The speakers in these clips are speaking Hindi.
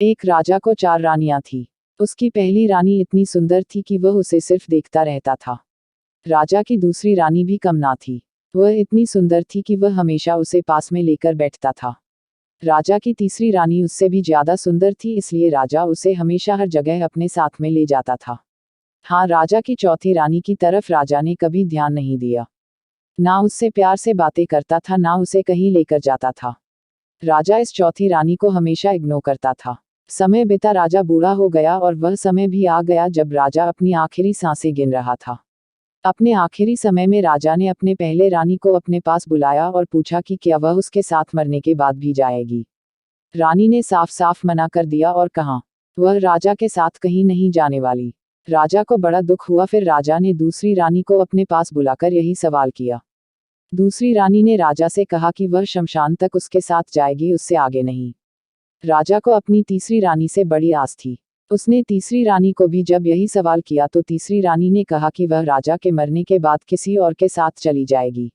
एक राजा को 4 रानियां थीं। उसकी पहली रानी इतनी सुंदर थी कि वह उसे सिर्फ देखता रहता था। राजा की दूसरी रानी भी कम ना थी। वह इतनी सुंदर थी कि वह हमेशा उसे पास में लेकर बैठता था। राजा की तीसरी रानी उससे भी ज्यादा सुंदर थी, इसलिए राजा उसे हमेशा हर जगह अपने साथ में ले जाता था। हाँ, राजा की चौथी रानी की तरफ राजा ने कभी ध्यान नहीं दिया। ना उससे प्यार से बातें करता था, ना उसे कहीं लेकर जाता था। राजा इस चौथी रानी को हमेशा इग्नोर करता था। समय बीता, राजा बूढ़ा हो गया और वह समय भी आ गया जब राजा अपनी आखिरी सांसें गिन रहा था। अपने आखिरी समय में राजा ने अपने पहले रानी को अपने पास बुलाया और पूछा कि क्या वह उसके साथ मरने के बाद भी जाएगी। रानी ने साफ साफ मना कर दिया और कहा वह राजा के साथ कहीं नहीं जाने वाली। राजा को बड़ा दुख हुआ। फिर राजा ने दूसरी रानी को अपने पास बुलाकर यही सवाल किया। दूसरी रानी ने राजा से कहा कि वह शमशान तक उसके साथ जाएगी, उससे आगे नहीं। राजा को अपनी तीसरी रानी से बड़ी आस थी। उसने तीसरी रानी को भी जब यही सवाल किया तो तीसरी रानी ने कहा कि वह राजा के मरने के बाद किसी और के साथ चली जाएगी।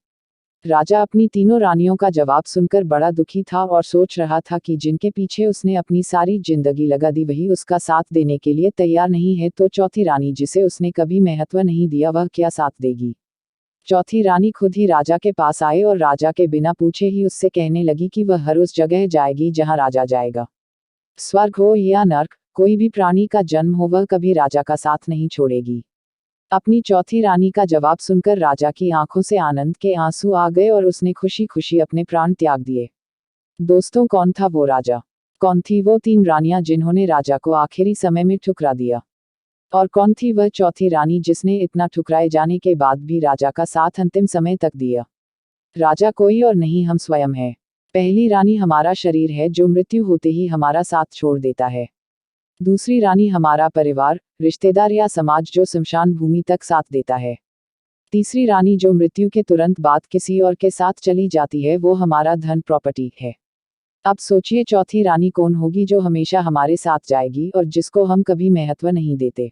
राजा अपनी तीनों रानियों का जवाब सुनकर बड़ा दुखी था और सोच रहा था कि जिनके पीछे उसने अपनी सारी जिंदगी लगा दी वही उसका साथ देने के लिए तैयार नहीं है, तो चौथी रानी जिसे उसने कभी महत्व नहीं दिया वह क्या साथ देगी। चौथी रानी खुद ही राजा के पास आए और राजा के बिना पूछे ही उससे कहने लगी कि वह हर उस जगह जाएगी जहां राजा जाएगा। स्वर्ग हो या नर्क, कोई भी प्राणी का जन्म हो, वह कभी राजा का साथ नहीं छोड़ेगी। अपनी चौथी रानी का जवाब सुनकर राजा की आंखों से आनंद के आंसू आ गए और उसने खुशी खुशी अपने प्राण त्याग दिए। दोस्तों, कौन था वो राजा? कौन थी वो 3 रानियां जिन्होंने राजा को आखिरी समय में ठुकरा दिया? और कौन थी वह चौथी रानी जिसने इतना ठुकराए जाने के बाद भी राजा का साथ अंतिम समय तक दिया? राजा कोई और नहीं, हम स्वयं हैं। पहली रानी हमारा शरीर है जो मृत्यु होते ही हमारा साथ छोड़ देता है। दूसरी रानी हमारा परिवार, रिश्तेदार या समाज जो शमशान भूमि तक साथ देता है। तीसरी रानी जो मृत्यु के तुरंत बाद किसी और के साथ चली जाती है, वो हमारा धन प्रॉपर्टी है। अब सोचिए चौथी रानी कौन होगी जो हमेशा हमारे साथ जाएगी और जिसको हम कभी महत्व नहीं देते।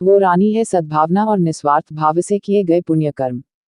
वो रानी है सद्भावना और निस्वार्थ भाव से किए गए पुण्य कर्म।